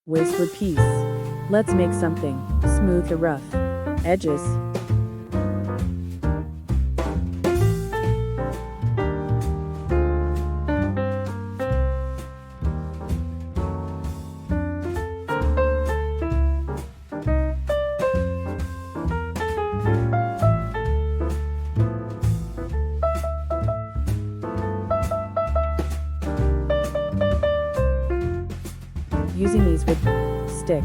Wastewood piece. Let's make something. Smooth the rough edges. Using these with stick.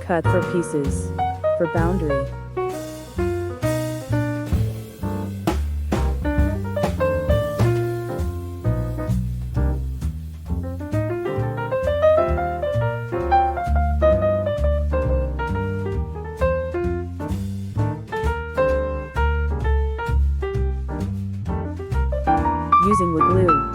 Cut for pieces. For boundary. Using wood glue.